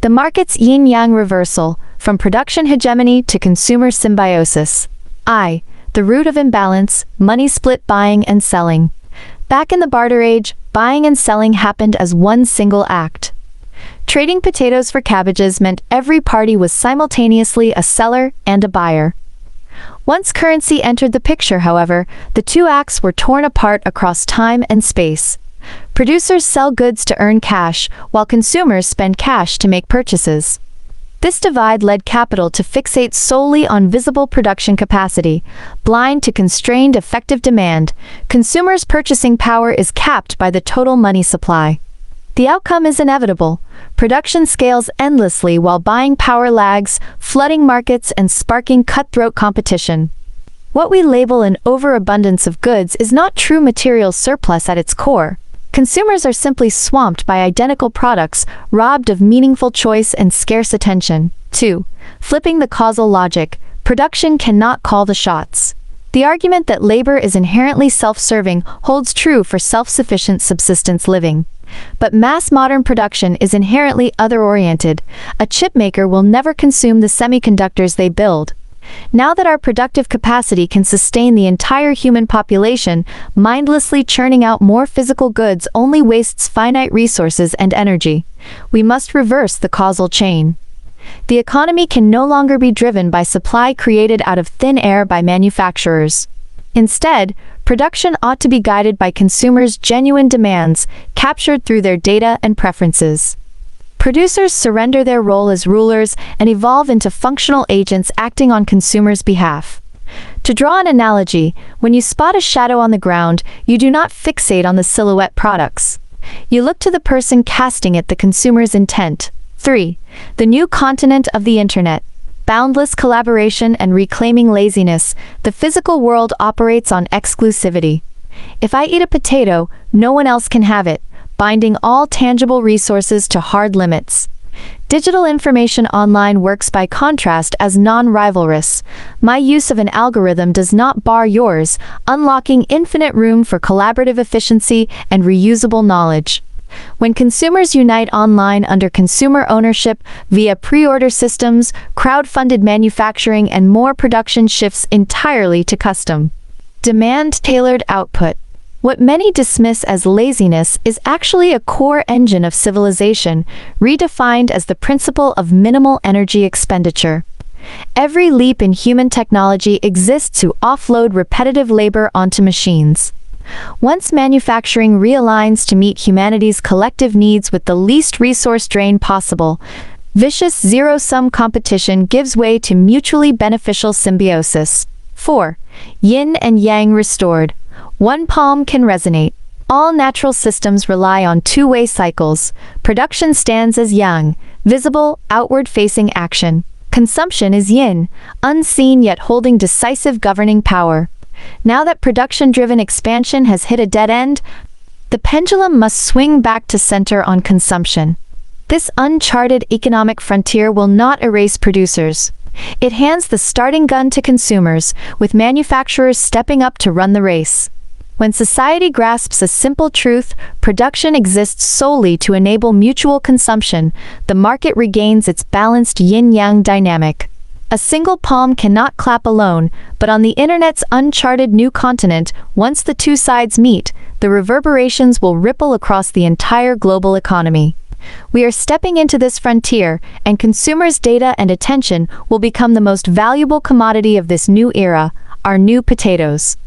The market's yin-yang reversal, from production hegemony to consumer symbiosis. I. The root of imbalance, money split buying and selling. Back in the barter age, buying and selling happened as one single act. Trading potatoes for cabbages meant every party was simultaneously a seller and a buyer. Once currency entered the picture, however, the two acts were torn apart across time and space. Producers sell goods to earn cash, while consumers spend cash to make purchases. This divide led capital to fixate solely on visible production capacity, blind to constrained effective demand. Consumers' purchasing power is capped by the total money supply. The outcome is inevitable. Production scales endlessly while buying power lags, flooding markets and sparking cutthroat competition. What we label an overabundance of goods is not true material surplus at its core. Consumers are simply swamped by identical products, robbed of meaningful choice and scarce attention. 2. Flipping the causal logic. Production cannot call the shots. The argument that labor is inherently self-serving holds true for self-sufficient subsistence living. But mass modern production is inherently other-oriented. A chip maker will never consume the semiconductors they build. Now that our productive capacity can sustain the entire human population, mindlessly churning out more physical goods only wastes finite resources and energy. We must reverse the causal chain. The economy can no longer be driven by supply created out of thin air by manufacturers. Instead, production ought to be guided by consumers' genuine demands, captured through their data and preferences. Producers surrender their role as rulers and evolve into functional agents acting on consumers' behalf. To draw an analogy, when you spot a shadow on the ground, you do not fixate on the silhouette products. You look to the person casting it, the consumer's intent. 3. The new continent of the Internet. Boundless collaboration and reclaiming laziness, the physical world operates on exclusivity. If I eat a potato, no one else can have it, binding all tangible resources to hard limits. Digital information online works by contrast as non-rivalrous. My use of an algorithm does not bar yours, unlocking infinite room for collaborative efficiency and reusable knowledge. When consumers unite online under consumer ownership via pre-order systems, crowd-funded manufacturing, and more, production shifts entirely to custom demand-tailored output. What many dismiss as laziness is actually a core engine of civilization, redefined as the principle of minimal energy expenditure. Every leap in human technology exists to offload repetitive labor onto machines. Once manufacturing realigns to meet humanity's collective needs with the least resource drain possible, vicious zero-sum competition gives way to mutually beneficial symbiosis. 4. Yin and yang restored. One palm can resonate. All natural systems rely on two-way cycles. Production stands as yang, visible, outward-facing action. Consumption is yin, unseen yet holding decisive governing power. Now that production-driven expansion has hit a dead end, the pendulum must swing back to center on consumption. This uncharted economic frontier will not erase producers. It hands the starting gun to consumers, with manufacturers stepping up to run the race. When society grasps a simple truth, production exists solely to enable mutual consumption, the market regains its balanced yin-yang dynamic. A single palm cannot clap alone, but on the Internet's uncharted new continent, once the two sides meet, the reverberations will ripple across the entire global economy. We are stepping into this frontier, and consumers' data and attention will become the most valuable commodity of this new era, our new potatoes.